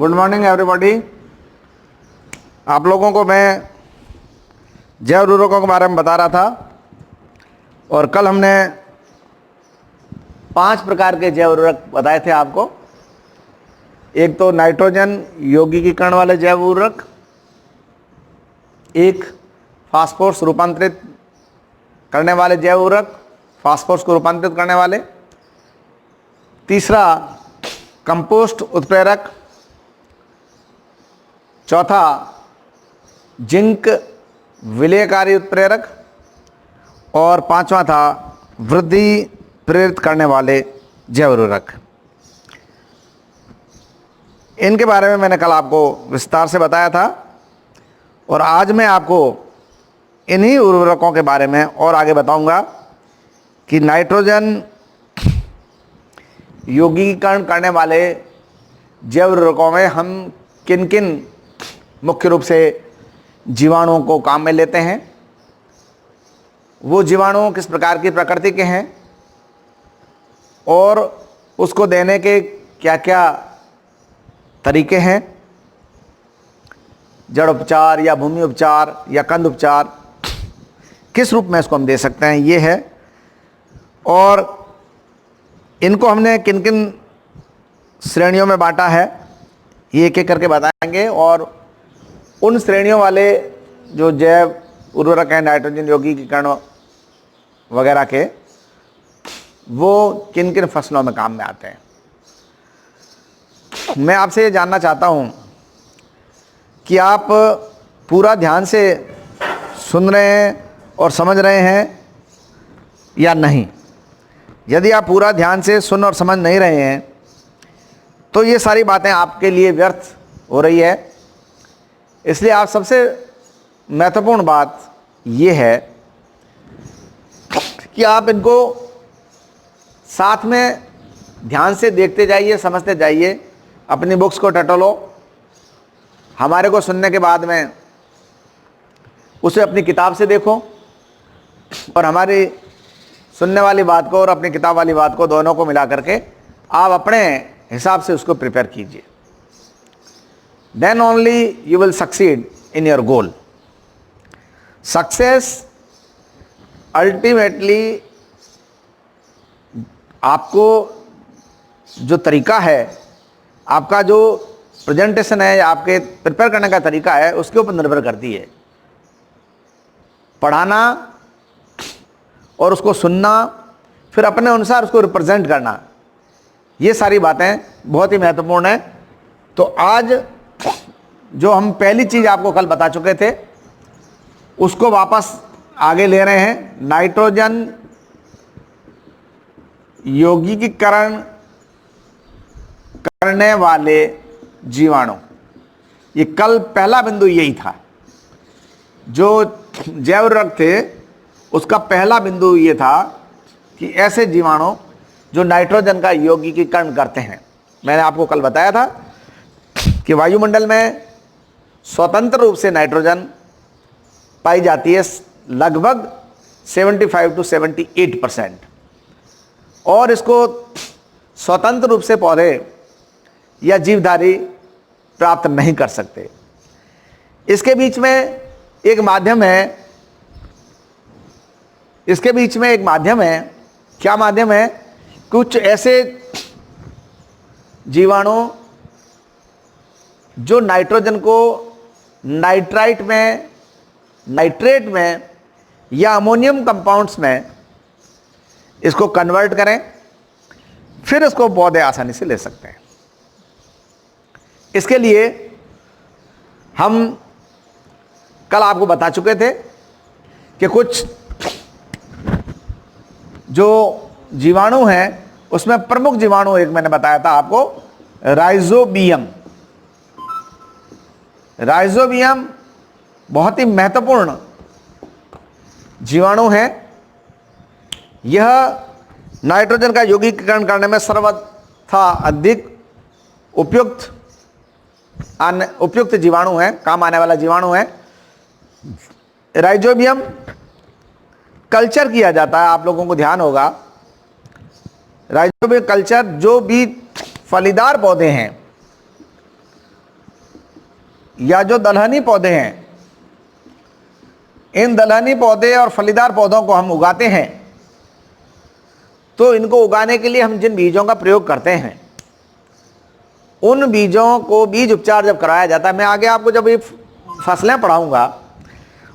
Good morning everybody. आप लोगों को मैं जैव उर्वरकों के बारे में बता रहा था और कल हमने 5 प्रकार के जैव उर्वरक बताए थे आपको। एक तो नाइट्रोजन यौगिकीकरण वाले जैव उर्वरक, एक फास्फोरस रूपांतरित करने वाले जैव उर्वरक, फास्फोरस को रूपांतरित करने वाले, तीसरा कंपोस्ट उत्प्रेरक, चौथा जिंक विलेयकारी उत्प्रेरक और पांचवा था वृद्धि प्रेरित करने वाले जैव उर्वरक। इनके बारे में मैंने कल आपको विस्तार से बताया था और आज मैं आपको इन्हीं उर्वरकों के बारे में और आगे बताऊंगा कि नाइट्रोजन यौगिकीकरण करने वाले जैव उर्वरकों में हम किन किन मुख्य रूप से जीवाणुओं को काम में लेते हैं, वो जीवाणु किस प्रकार की प्रकृति के हैं और उसको देने के क्या क्या तरीके हैं, जड़ उपचार या भूमि उपचार या कंद उपचार, किस रूप में इसको हम दे सकते हैं, ये है। और इनको हमने किन किन श्रेणियों में बांटा है ये एक एक करके बताएंगे और उन श्रेणियों वाले जो जैव उर्वरक हैं नाइट्रोजन यौगिकीकरण वगैरह के, वो किन किन फसलों में काम में आते हैं। मैं आपसे ये जानना चाहता हूँ कि आप पूरा ध्यान से सुन रहे हैं और समझ रहे हैं या नहीं। यदि आप पूरा ध्यान से सुन और समझ नहीं रहे हैं तो ये सारी बातें आपके लिए व्यर्थ हो रही है। इसलिए आप सबसे महत्वपूर्ण बात ये है कि आप इनको साथ में ध्यान से देखते जाइए, समझते जाइए, अपनी बुक्स को टटोलो। हमारे को सुनने के बाद में उसे अपनी किताब से देखो और हमारी सुनने वाली बात को और अपनी किताब वाली बात को दोनों को मिला करके आप अपने हिसाब से उसको प्रिपेयर कीजिए। Then only you will succeed in your goal. Success ultimately आपको जो तरीका है, आपका जो प्रेजेंटेशन है या आपके प्रिपेयर करने का तरीका है, उसके ऊपर निर्भर करती है। पढ़ाना और उसको सुनना, फिर अपने अनुसार उसको रिप्रेजेंट करना, ये सारी बातें बहुत ही महत्वपूर्ण है। तो आज जो हम पहली चीज आपको कल बता चुके थे उसको वापस आगे ले रहे हैं। नाइट्रोजन यौगिकीकरण करने वाले जीवाणु, ये कल पहला बिंदु यही था। जो जैव उर्वरक थे उसका पहला बिंदु ये था कि ऐसे जीवाणु जो नाइट्रोजन का यौगिकीकरण करते हैं। मैंने आपको कल बताया था कि वायुमंडल में स्वतंत्र रूप से नाइट्रोजन पाई जाती है लगभग 75 to 78%, और इसको स्वतंत्र रूप से पौधे या जीवधारी प्राप्त नहीं कर सकते। इसके बीच में एक माध्यम है, इसके बीच में एक माध्यम है। क्या माध्यम है? कुछ ऐसे जीवाणु जो नाइट्रोजन को नाइट्राइट में, नाइट्रेट में या अमोनियम कंपाउंड्स में इसको कन्वर्ट करें, फिर इसको पौधे आसानी से ले सकते हैं। इसके लिए हम कल आपको बता चुके थे कि कुछ जो जीवाणु हैं उसमें प्रमुख जीवाणु एक मैंने बताया था आपको, राइजोबियम। राइजोबियम बहुत ही महत्वपूर्ण जीवाणु है। यह नाइट्रोजन का यौगिकीकरण करने में सर्वथा अधिक उपयुक्त जीवाणु है, काम आने वाला जीवाणु है। राइजोबियम कल्चर किया जाता है, आप लोगों को ध्यान होगा। राइजोबियम कल्चर, जो भी फलीदार पौधे हैं या जो दलहनी पौधे हैं, इन दलहनी पौधे और फलीदार पौधों को हम उगाते हैं, तो इनको उगाने के लिए हम जिन बीजों का प्रयोग करते हैं, उन बीजों को बीज उपचार जब कराया जाता है, मैं आगे आपको जब ये फसलें पढ़ाऊंगा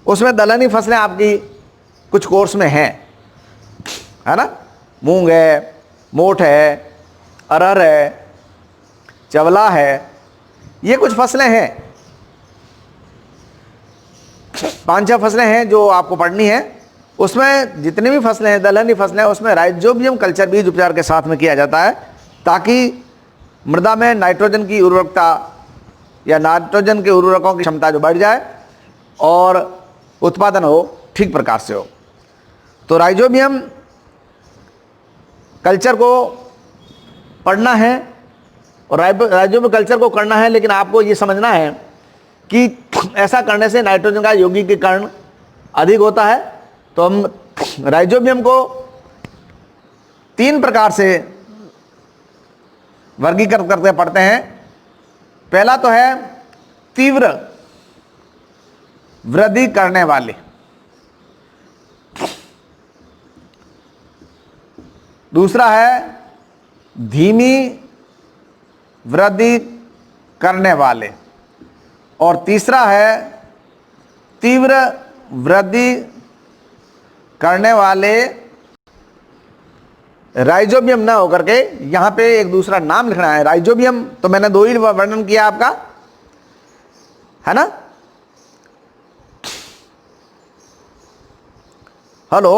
उसमें दलहनी फसलें आपकी कुछ कोर्स में हैं, है ना, मूंग है, मोठ है, अरहर है, चवला है, ये कुछ फसलें हैं, 5-6 फसलें हैं जो आपको पढ़नी है। उसमें जितनी भी फसलें हैं, दलहनी फसलें, उसमें राइजोबियम कल्चर बीज उपचार के साथ में किया जाता है, ताकि मृदा में नाइट्रोजन की उर्वरकता या नाइट्रोजन के उर्वरकों की क्षमता जो बढ़ जाए और उत्पादन हो ठीक प्रकार से हो। तो राइजोबियम कल्चर को पढ़ना है और राइजोबियम कल्चर को करना है, लेकिन आपको ये समझना है कि ऐसा करने से नाइट्रोजन का यौगिकीकरण अधिक होता है। तो हम राइजोबियम को 3 प्रकार से वर्गीकृत करते पढ़ते हैं। पहला तो है तीव्र वृद्धि करने वाले, दूसरा है धीमी वृद्धि करने वाले, और तीसरा है तीव्र वृद्धि करने वाले राइजोबियम ना होकर के यहां पे एक दूसरा नाम लिखना है। राइजोबियम तो मैंने 2 ही वर्णन किया आपका, है ना। हेलो,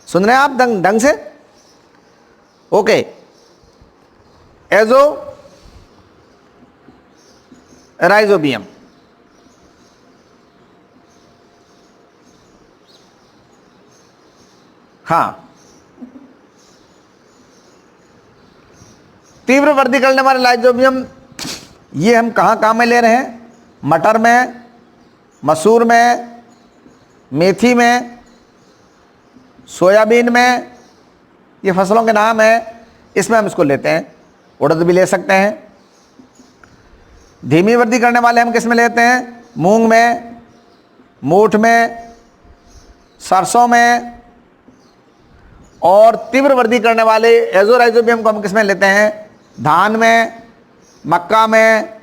सुन रहे हैं आप ढंग से? ओके। एजो राइजोबियम, हाँ, तीव्र वृद्धि करने वाले राइजोबियम, ये हम कहाँ कहाँ में ले रहे हैं? मटर में, मसूर में, मेथी में, सोयाबीन में, ये फसलों के नाम है, इसमें हम इसको लेते हैं। उड़द भी ले सकते हैं। धीमी वृद्धि करने वाले हम किस में लेते हैं? मूंग में, मोठ में, सरसों में। और तीव्र वृद्धि करने वाले एजोराइजोबियम को हम किस में लेते हैं? धान में, मक्का में,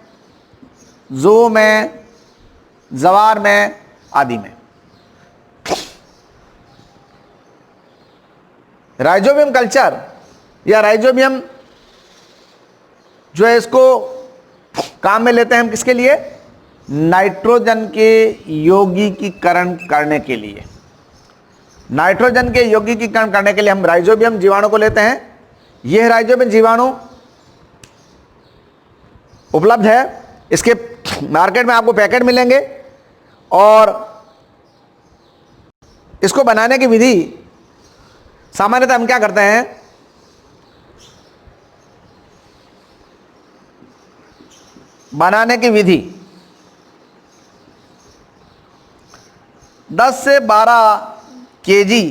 जौ में, जवार में आदि में। राइजोबियम कल्चर या राइजोबियम जो है, इसको काम में लेते हैं हम किसके लिए? नाइट्रोजन के यौगिकीकरण करने के लिए। नाइट्रोजन के यौगिकीकरण करने के लिए हम राइजोबियम जीवाणु को लेते हैं। यह राइजोबियम जीवाणु उपलब्ध है, इसके मार्केट में आपको पैकेट मिलेंगे। और इसको बनाने की विधि सामान्यतः हम क्या करते हैं? बनाने की विधि 10 से 12 केजी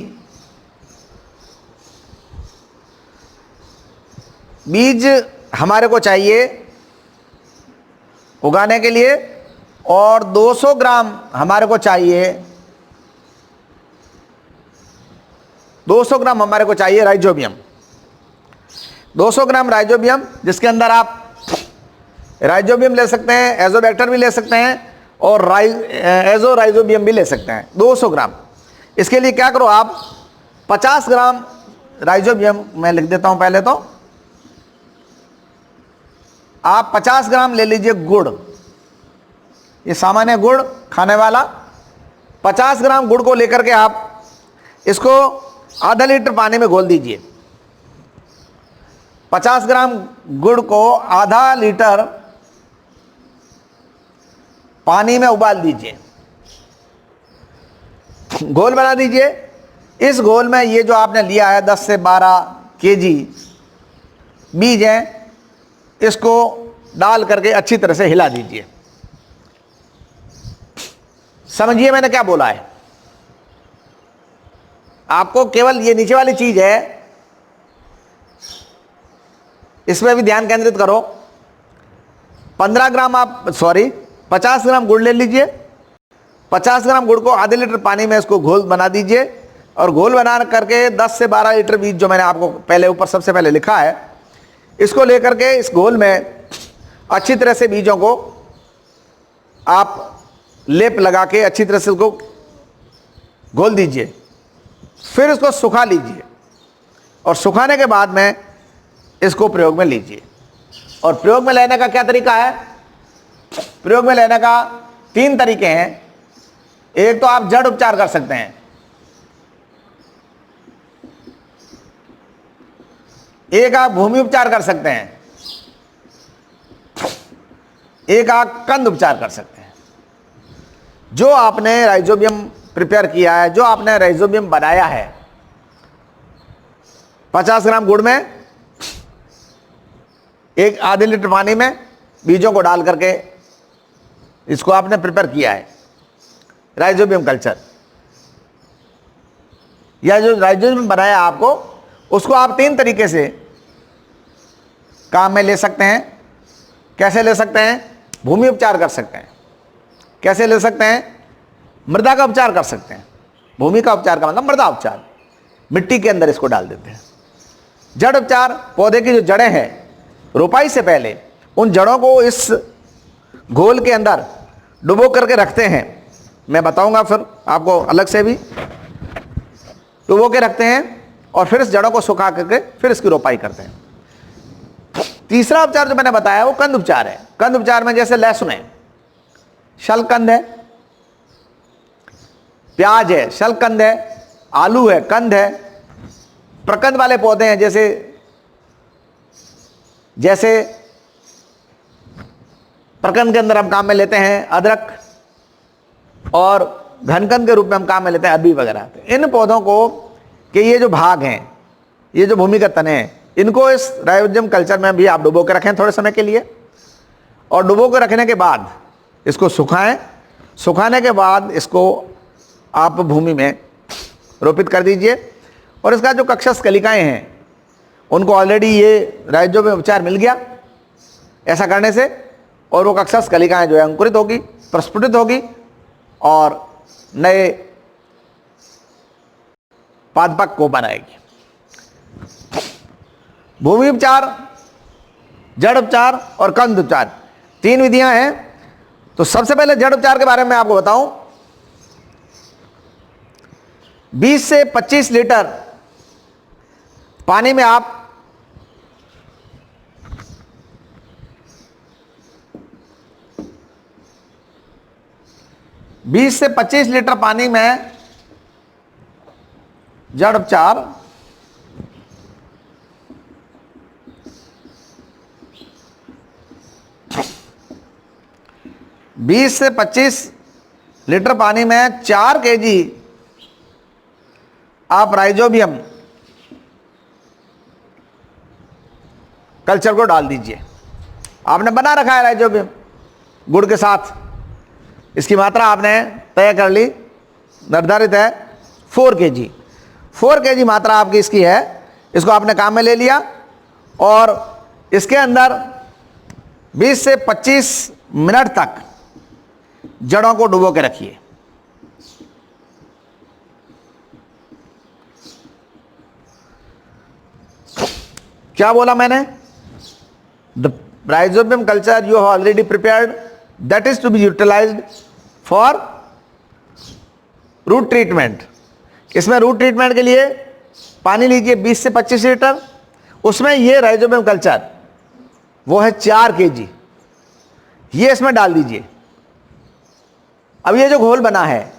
बीज हमारे को चाहिए उगाने के लिए, और 200 ग्राम हमारे को चाहिए, 200 ग्राम हमारे को चाहिए राइजोबियम। 200 ग्राम राइजोबियम, जिसके अंदर आप राइजोबियम ले सकते हैं, एजोबैक्टर भी ले सकते हैं, और एजो राइजोबियम भी ले सकते हैं। 200 ग्राम। इसके लिए क्या करो आप? 50 ग्राम राइजोबियम मैं लिख देता हूं पहले तो। आप 50 ग्राम ले लीजिए गुड़, ये सामान्य गुड़ खाने वाला। 50 ग्राम गुड़ को लेकर के आप इसको आधा लीटर पानी में घोल दीजिए। 50 ग्राम गुड़ को आधा लीटर पानी में उबाल दीजिए, घोल बना दीजिए। इस घोल में ये जो आपने लिया है 10 से 12 केजी बीज हैं, इसको डाल करके अच्छी तरह से हिला दीजिए। समझिए मैंने क्या बोला है। आपको केवल ये नीचे वाली चीज है, इसमें भी ध्यान केंद्रित करो। 15 50 ग्राम गुड़ ले लीजिए। 50 ग्राम गुड़ को आधे लीटर पानी में इसको घोल बना दीजिए और घोल बना करके 10 से 12 लीटर बीज जो मैंने आपको पहले ऊपर सबसे पहले लिखा है, इसको लेकर के इस घोल में अच्छी तरह से बीजों को आप लेप लगा के अच्छी तरह से उसको घोल दीजिए। फिर इसको सुखा लीजिए और सुखाने के बाद में इसको प्रयोग में लीजिए। और प्रयोग में लेने का क्या तरीका है? प्रयोग में लेने का 3 तरीके हैं। एक तो आप जड़ उपचार कर सकते हैं, एक आप भूमि उपचार कर सकते हैं, एक आप कंद उपचार कर सकते हैं। जो आपने राइजोबियम प्रिपेयर किया है, जो आपने राइजोबियम बनाया है, 50 ग्राम गुड़ में एक आधे लीटर पानी में बीजों को डाल करके इसको आपने प्रिपेयर किया है, राइजोबियम कल्चर, या जो राइजोबियम बनाया आपको, उसको आप 3 तरीके से काम में ले सकते हैं। कैसे ले सकते हैं? भूमि उपचार कर सकते हैं। कैसे ले सकते हैं? मृदा का उपचार कर सकते हैं। भूमि का उपचार का मतलब मृदा उपचार, मिट्टी के अंदर इसको डाल देते हैं। जड़ उपचार, पौधे की जो जड़ें हैं, रोपाई से पहले उन जड़ों को इस घोल के अंदर डुबो करके रखते हैं। मैं बताऊंगा फिर आपको अलग से भी। डुबो के रखते हैं और फिर इस जड़ों को सुखा करके फिर इसकी रोपाई करते हैं। तीसरा उपचार जो मैंने बताया वो कंद उपचार है। कंद उपचार में जैसे लहसुन है, शलकंद है, प्याज है, शलकंद है, आलू है, कंद है, प्रकंद वाले पौधे हैं जैसे प्रकंद के अंदर हम काम में लेते हैं अदरक, और घनकंद के रूप में हम काम में लेते हैं अरबी वगैरह। इन पौधों को के ये जो भाग हैं, ये जो भूमिगत तने हैं, इनको इस राइजोबियम कल्चर में भी आप डुबो के रखें थोड़े समय के लिए, और डुबो के रखने के बाद इसको सुखाएं। सुखाने के बाद इसको आप भूमि में रोपित कर दीजिए। और इसका जो कक्षस कलिकाएं हैं, उनको ऑलरेडी ये राइजोबियम उपचार मिल गया ऐसा करने से, और वो कक्षस कलिकाएं जो है अंकुरित होगी, प्रस्फुटित होगी और नए पादपक को बनाएगी। भूमि उपचार, जड़ उपचार और कंद उपचार, 3 विधियां हैं। तो सबसे पहले जड़ उपचार के बारे में आपको बताऊं। 20 से 25 लीटर पानी में आप से 25 लीटर पानी में जड़ उपचार 20 से 25 लीटर पानी में 4 kg आप राइजोबियम कल्चर को डाल दीजिए। आपने बना रखा है राइजोबियम गुड़ के साथ, इसकी मात्रा आपने तय कर ली, निर्धारित है 4 kg। 4 kg मात्रा आपकी इसकी है। इसको आपने काम में ले लिया और इसके अंदर 20 से 25 मिनट तक जड़ों को डुबो के रखिए। क्या बोला मैंने? The rhizobium culture you have already prepared, that is to be utilised for root treatment. इसमें रूट ट्रीटमेंट के लिए पानी लीजिए 20 से 25 लीटर, उसमें ये राइजोबियम कल्चर वो है 4 kg, ये इसमें डाल दीजिए। अब ये जो घोल बना है,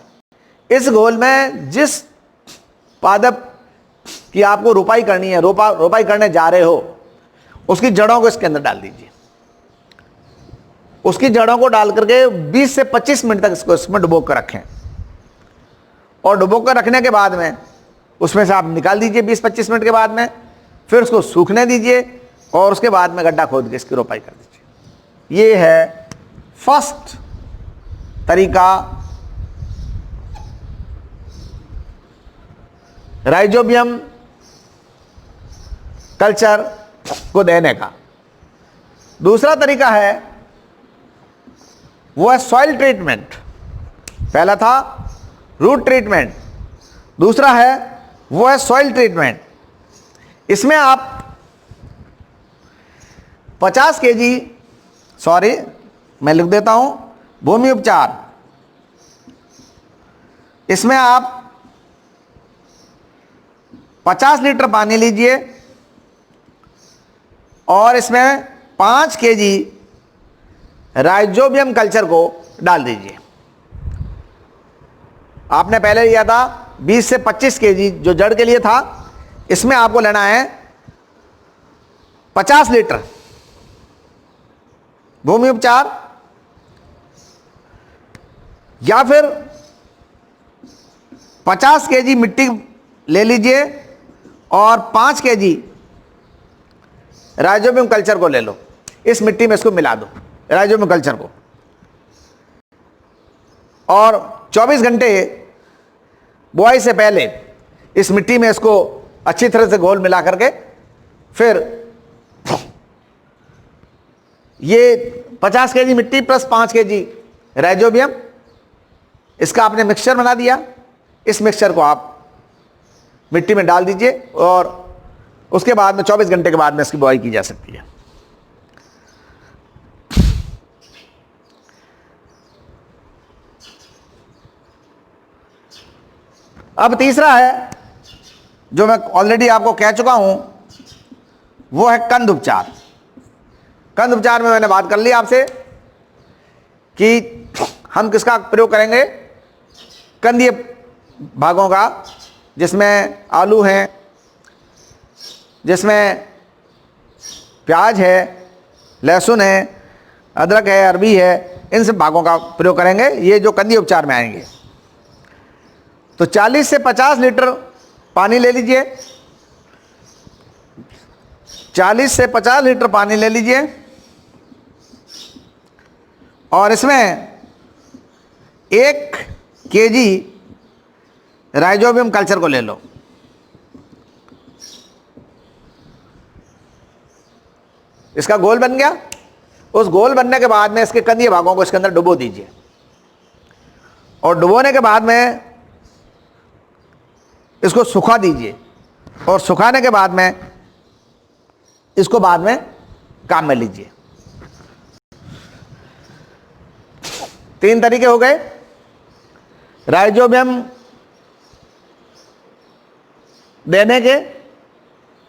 इस घोल में जिस पादप की आपको रोपाई करनी है, रोपाई करने जा रहे हो, उसकी जड़ों को इसके अंदर डाल दीजिए। उसकी जड़ों को डाल करके 20 से 25 मिनट तक इसको इसमें डुबो कर रखें, और डुबो कर रखने के बाद में उसमें से आप निकाल दीजिए 20-25 मिनट के बाद में, फिर उसको सूखने दीजिए और उसके बाद में गड्ढा खोद के इसकी रोपाई कर दीजिए। ये है फर्स्ट तरीका राइजोबियम कल्चर को देने का। दूसरा तरीका है वो है सॉइल ट्रीटमेंट। पहला था रूट ट्रीटमेंट, दूसरा है वो है सॉइल ट्रीटमेंट। इसमें आप 50 kg, सॉरी मैं लिख देता हूं, भूमि उपचार, इसमें आप 50 लीटर पानी लीजिए और इसमें 5 kg राइजोबियम कल्चर को डाल दीजिए। आपने पहले लिया था 20 से 25 kg जो जड़ के लिए था, इसमें आपको लेना है 50 लीटर भूमि उपचार, या फिर 50 kg मिट्टी ले लीजिए और 5 kg राइजोबियम कल्चर को ले लो। इस मिट्टी में इसको मिला दो, राइजोबियम कल्चर को, और 24 घंटे बुआई से पहले इस मिट्टी में इसको अच्छी तरह से घोल मिला करके फिर ये 50 kg मिट्टी प्लस 5 kg राइजोबियम, इसका आपने मिक्सचर बना दिया। इस मिक्सचर को आप मिट्टी में डाल दीजिए और उसके बाद में 24 घंटे के बाद में इसकी बुआई की जा सकती है। अब तीसरा है जो मैं ऑलरेडी आपको कह चुका हूं, वो है कंद उपचार। कंद उपचार में मैंने बात कर ली आपसे कि हम किसका प्रयोग करेंगे, कंदीय भागों का, जिसमें आलू हैं, जिसमें प्याज है, लहसुन है, अदरक है, अरबी है, इन सब भागों का प्रयोग करेंगे, ये जो कंदीय उपचार में आएंगे। तो 40 से 50 लीटर पानी ले लीजिए, 40 से 50 लीटर पानी ले लीजिए और इसमें 1 kg राइजोबियम कल्चर को ले लो। इसका घोल बन गया। उस घोल बनने के बाद में इसके कंदीय भागों को इसके अंदर डुबो दीजिए और डुबोने के बाद में इसको सुखा दीजिए और सुखाने के बाद में इसको बाद में काम में लीजिए। 3 तरीके हो गए। राइजोबियम देने के,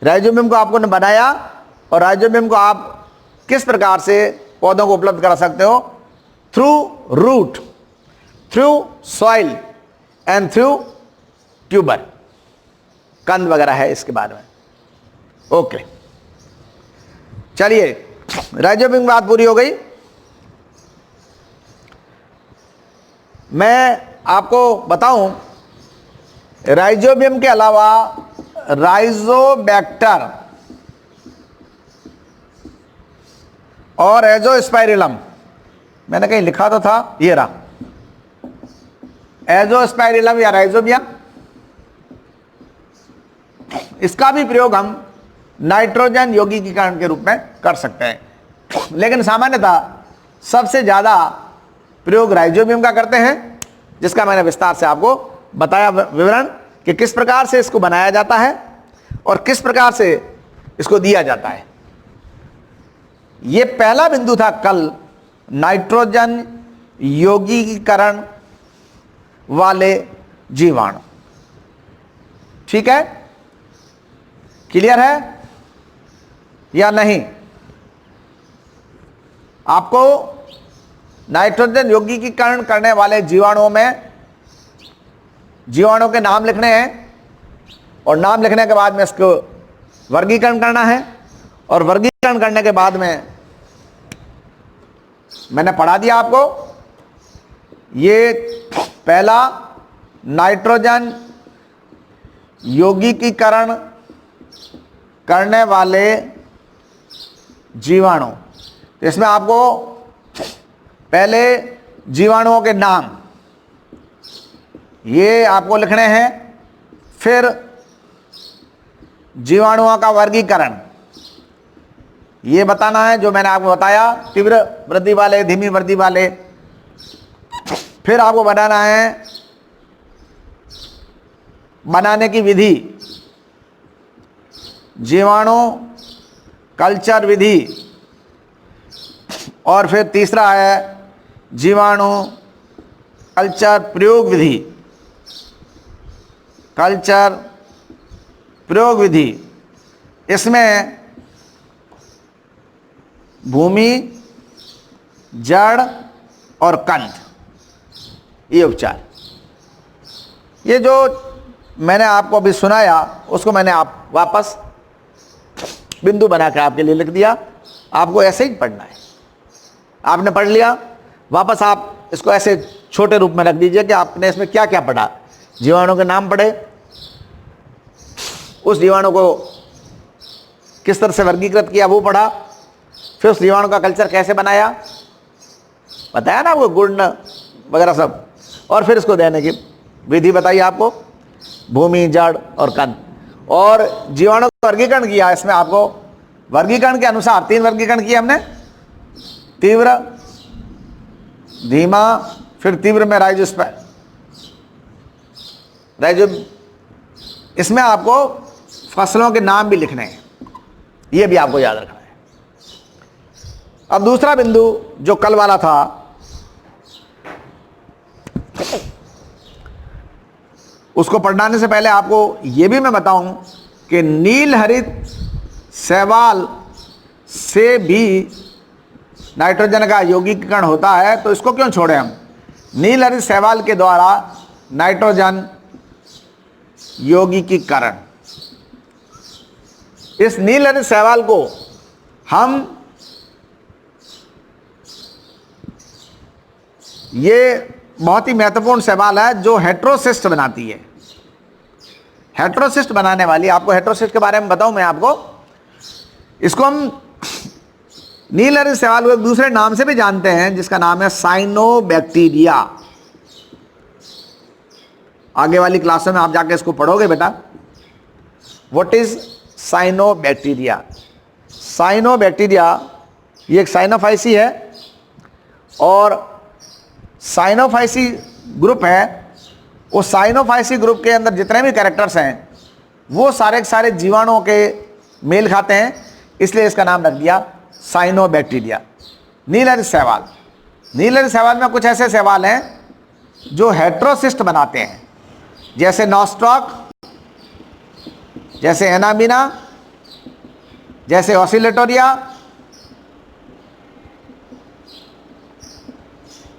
राइजोबियम को आपको ने बनाया और राइजोबियम को आप किस प्रकार से पौधों को उपलब्ध करा सकते हो, through root, through soil and through tuber, कंद वगैरह है इसके बारे में। ओके, चलिए राइजोबियम की बात पूरी हो गई। मैं आपको बताऊं, राइजोबियम के अलावा राइजोबैक्टर और एजोस्पाइरिलम, मैंने कहीं लिखा तो था, ये रहा एजोस्पाइरिलम या राइजोबियम, इसका भी प्रयोग हम नाइट्रोजन यौगिकीकरण के रूप में कर सकते हैं। लेकिन सामान्यतः सबसे ज़्यादा प्रयोग राइजोबियम का करते हैं, जिसका मैंने विस्तार से आपको बताया विवरण कि किस प्रकार से इसको बनाया जाता है और किस प्रकार से इसको दिया जाता है। यह पहला बिंदु था कल नाइट्रोजन यौगिकीकरण वाले जीवाणु। ठीक है, क्लियर है या नहीं? आपको नाइट्रोजन यौगिकीकरण करने वाले जीवाणुओं में जीवाणुओं के नाम लिखने हैं और नाम लिखने के बाद में इसको वर्गीकरण करना है और वर्गीकरण करने के बाद में मैंने पढ़ा दिया आपको, ये पहला नाइट्रोजन यौगिकीकरण करने वाले जीवाणु। इसमें आपको पहले जीवाणुओं के नाम ये आपको लिखने हैं, फिर जीवाणुओं का वर्गीकरण ये बताना है, जो मैंने आपको बताया, तीव्र वृद्धि वाले, धीमी वृद्धि वाले, फिर आपको बनाना है बनाने की विधि, जीवाणु कल्चर विधि, और फिर तीसरा है जीवाणु कल्चर प्रयोग विधि, कल्चर प्रयोग विधि। इसमें भूमि, जड़ और कंद, ये उपचार, ये जो मैंने आपको अभी सुनाया उसको मैंने आप वापस बिंदु बनाकर आपके लिए लिख दिया। आपको ऐसे ही पढ़ना है। आपने पढ़ लिया, वापस आप इसको ऐसे छोटे रूप में रख दीजिए कि आपने इसमें क्या क्या पढ़ा। जीवाणु के नाम पढ़े, उस जीवाणु को किस तरह से वर्गीकृत किया वो पढ़ा, फिर उस जीवाणु का कल्चर कैसे बनाया, बताया ना वो गुण वगैरह सब, और फिर इसको देने की विधि बताई आपको, भूमि, जड़ और कंद। और जीवाणु का वर्गीकरण किया। इसमें आपको वर्गीकरण के अनुसार 3 वर्गीकरण किए हमने, तीव्र, धीमा, फिर तीव्र में राइजो। इसमें आपको फसलों के नाम भी लिखने हैं, ये भी आपको याद रखना है। अब दूसरा बिंदु जो कल वाला था, उसको पढ़ाने से पहले आपको यह भी मैं बताऊं कि नील हरित शैवाल से भी नाइट्रोजन का यौगिकीकरण होता है, तो इसको क्यों छोड़े हम। नील हरित शैवाल के द्वारा नाइट्रोजन यौगिकीकरण, इस नील हरित शैवाल को हम ये बहुत ही महत्वपूर्ण शैवाल है जो हेट्रोसिस्ट बनाती है। हेट्रोसिस्ट बनाने वाली, आपको हेट्रोसिस्ट के बारे में बताऊं मैं आपको, इसको हम नील हरित शैवाल को एक दूसरे नाम से भी जानते हैं जिसका नाम है साइनोबैक्टीरिया। आगे वाली क्लासों में आप जाके इसको पढ़ोगे बेटा। What is cyanobacteria. साइनोबैक्टीरिया ये एक साइनोफाइसी है, और साइनोफाइसी ग्रुप है। उस साइनोफाइसी ग्रुप के अंदर जितने भी कैरेक्टर्स हैं वो सारे के सारे जीवाणुओं के मेल खाते हैं, इसलिए इसका नाम रख दिया साइनोबैक्टीरिया। नील हरित शैवाल, नील हरित शैवाल में कुछ ऐसे शैवाल हैं जो हेट्रोसिस्ट बनाते हैं, जैसे नॉस्टॉक, जैसे एनामिना, जैसे ऑसिलेटोरिया,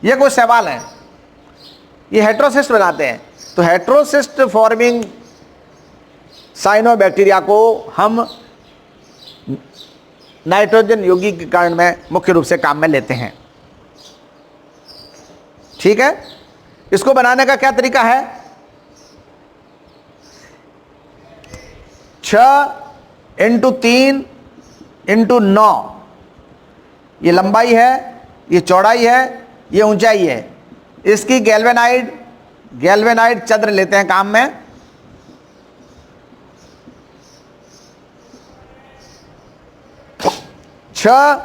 ये कुछ शैवाल हैं, ये हेट्रोसिस्ट बनाते हैं। तो हेट्रोसिस्ट फॉर्मिंग साइनोबैक्टीरिया को हम नाइट्रोजन यौगिकीकरण में मुख्य रूप से काम में लेते हैं। ठीक है, इसको बनाने का क्या तरीका है। 6x3x9 ये लंबाई है, ये चौड़ाई है, ये ऊंचाई है। इसकी गैल्वेनाइड चद्र लेते हैं काम में। छह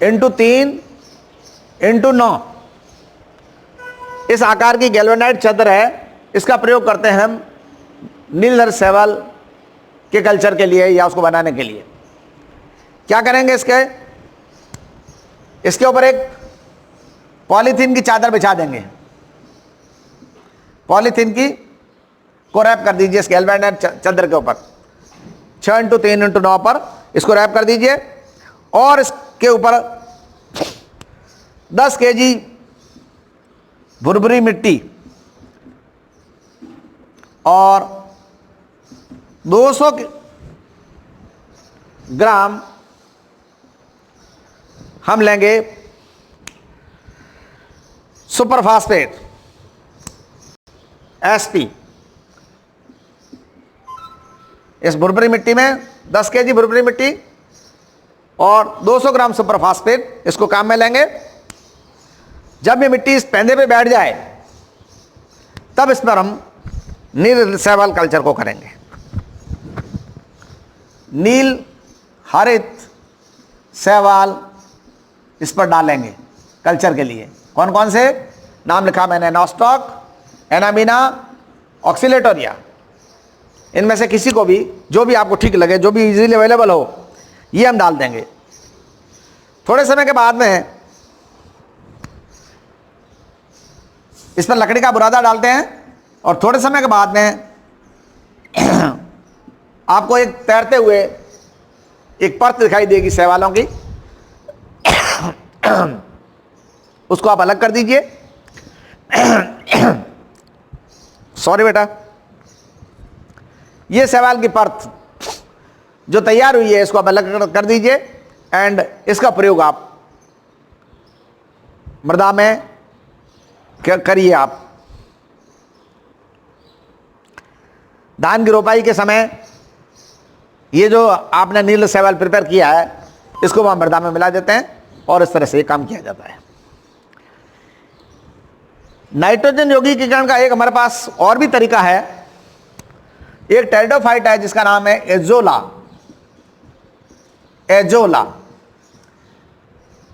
इंटू 3x9 इस आकार की गैल्वेनाइड चद्र है। इसका प्रयोग करते हैं हम नील हरित शैवाल के कल्चर के लिए या उसको बनाने के लिए। क्या करेंगे, इसके ऊपर एक पॉलीथीन की चादर बिछा देंगे। पॉलीथीन की को रैप कर दीजिए इस गैल्वेनाइड चद्र के ऊपर। 6x3x9 पर इसको रैप कर दीजिए, और इसके ऊपर 10 kg भुरभुरी मिट्टी और 200 ग्राम हम लेंगे सुपरफास्फेट SP। इस भुरभुरी मिट्टी में 10 kg भुरभुरी मिट्टी और 200 ग्राम सुपरफास्फेट, इसको काम में लेंगे। जब ये मिट्टी इस पेंदे पे बैठ जाए तब इस पर हम नील शैवाल कल्चर को करेंगे। नील हरित शैवाल इस पर डालेंगे कल्चर के लिए। कौन कौन से, नाम लिखा मैंने, नॉस्टॉक, एनामीना, ऑक्सीलेटोरिया, इनमें से किसी को भी, जो भी आपको ठीक लगे, जो भी इजीली अवेलेबल हो, ये हम डाल देंगे। थोड़े समय के बाद में इस पर लकड़ी का बुरादा डालते हैं और थोड़े समय के बाद में आपको एक तैरते हुए एक परत दिखाई देगी शैवालों की, उसको आप अलग कर दीजिए। सॉरी बेटा, ये शैवाल की परत जो तैयार हुई है इसको आप अलग कर दीजिए एंड इसका प्रयोग आप मृदा में करिए। आप धान की रोपाई के समय ये जो आपने नील शैवाल प्रिपेयर किया है इसको वहां मृदा में मिला देते हैं और इस तरह से काम किया जाता है। नाइट्रोजन यौगिकीकरण का एक हमारे पास और भी तरीका है। एक टेरिडोफाइट है जिसका नाम है एजोला। एजोला,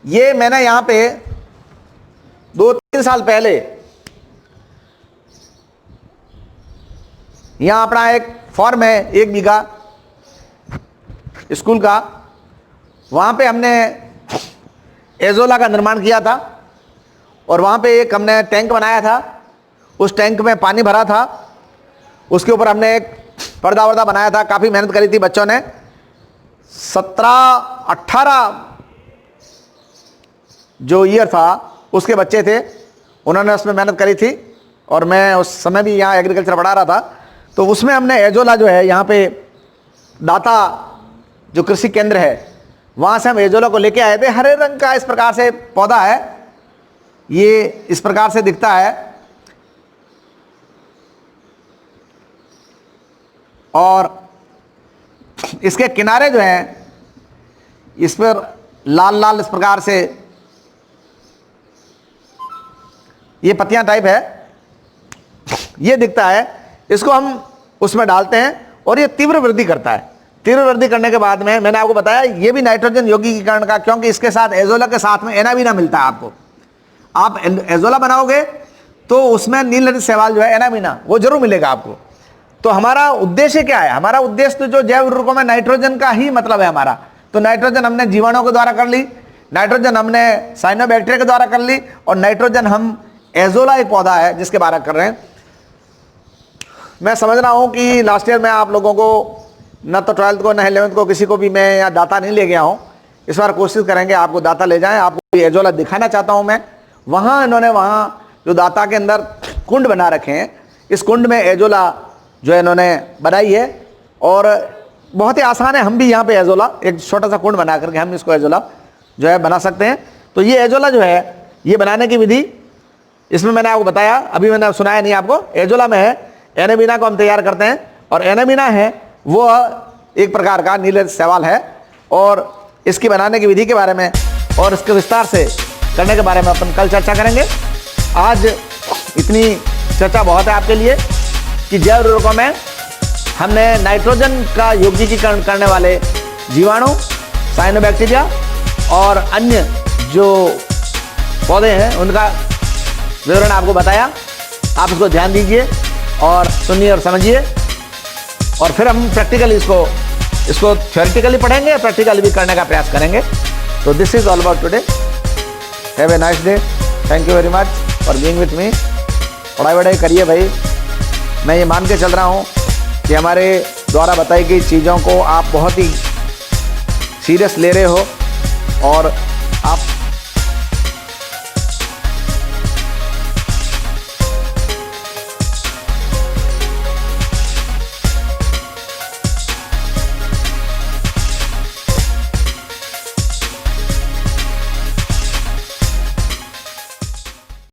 ये मैंने यहां पे 2-3 साल पहले यहां अपना एक फॉर्म है 1 बीघा स्कूल का, वहां पे हमने एजोला का निर्माण किया था और वहां पे एक हमने टैंक बनाया था। उस टैंक में पानी भरा था, उसके ऊपर हमने एक पर्दा वर्दा बनाया था। काफ़ी मेहनत करी थी बच्चों ने, 17-18 जो ईयर था उसके बच्चे थे, उन्होंने उसमें मेहनत करी थी और मैं उस समय भी यहाँ एग्रीकल्चर पढ़ा रहा था। तो उसमें हमने एजोला जो है यहाँ पे दाता जो कृषि केंद्र है वहाँ से हम एजोला को लेके आए थे। हरे रंग का इस प्रकार से पौधा है, ये इस प्रकार से दिखता है और इसके किनारे जो हैं इस पर लाल लाल इस प्रकार से ये पत्तियां टाइप है, ये दिखता है। इसको हम उसमें डालते हैं और ये तीव्र वृद्धि करता है। तीव्र वृद्धि करने के बाद में मैंने आपको बताया ये भी नाइट्रोजन यौगिकीकरण का, क्योंकि इसके साथ एजोला के साथ में एनाबीना मिलता है। आपको आप एजोला बनाओगे तो उसमें नील शैवाल जो है एनाबीना वो जरूर मिलेगा आपको। तो हमारा उद्देश्य क्या है? हमारा उद्देश्य तो जो जैव उर्वरकों में नाइट्रोजन का ही मतलब है हमारा। तो नाइट्रोजन हमने जीवाणुओं के द्वारा कर ली, नाइट्रोजन हमने साइनोबैक्टीरिया के द्वारा कर ली और नाइट्रोजन हम एजोला एक पौधा है जिसके बारे में कर रहे हैं। मैं समझ रहा हूं कि लास्ट ईयर में आप लोगों को न तो 12th को न 11th को किसी को भी मैं यहाँ दाता नहीं ले गया हूँ। इस बार कोशिश करेंगे आपको दाता ले जाएं। आपको एजोला दिखाना चाहता हूँ मैं। वहाँ इन्होंने वहाँ जो दाता के अंदर कुंड बना रखे हैं, इस कुंड में एजोला जो है इन्होंने बनाई है और बहुत ही आसान है। हम भी यहाँ पे एजोला एक छोटा सा कुंड बना करके हम इसको एजोला जो है बना सकते हैं। तो ये एजोला जो है ये बनाने की विधि इसमें मैंने आपको बताया, अभी मैंने सुनाया नहीं आपको। एजोला में है एनाबीना को हम तैयार करते हैं और एनाबीना है वो एक प्रकार का नील शैवाल है और इसकी बनाने की विधि के बारे में और इसके विस्तार से करने के बारे में अपन कल चर्चा करेंगे। आज इतनी चर्चा बहुत है आपके लिए कि जैव उर्वरकों में हमने नाइट्रोजन का यौगिकीकरण करने वाले जीवाणु, साइनोबैक्टीरिया और अन्य जो पौधे हैं उनका विवरण आपको बताया। आप इसको ध्यान दीजिए और सुनिए और समझिए और फिर हम प्रैक्टिकली इसको थ्योरेटिकली पढ़ेंगे और प्रैक्टिकली भी करने का प्रयास करेंगे। तो this is all about today. Have a nice day. Thank you very much for being with me. पढ़ाई वढ़ाई करिए भाई। मैं ये मान के चल रहा हूँ कि हमारे द्वारा बताई गई चीज़ों को आप बहुत ही सीरियस ले रहे हो और आप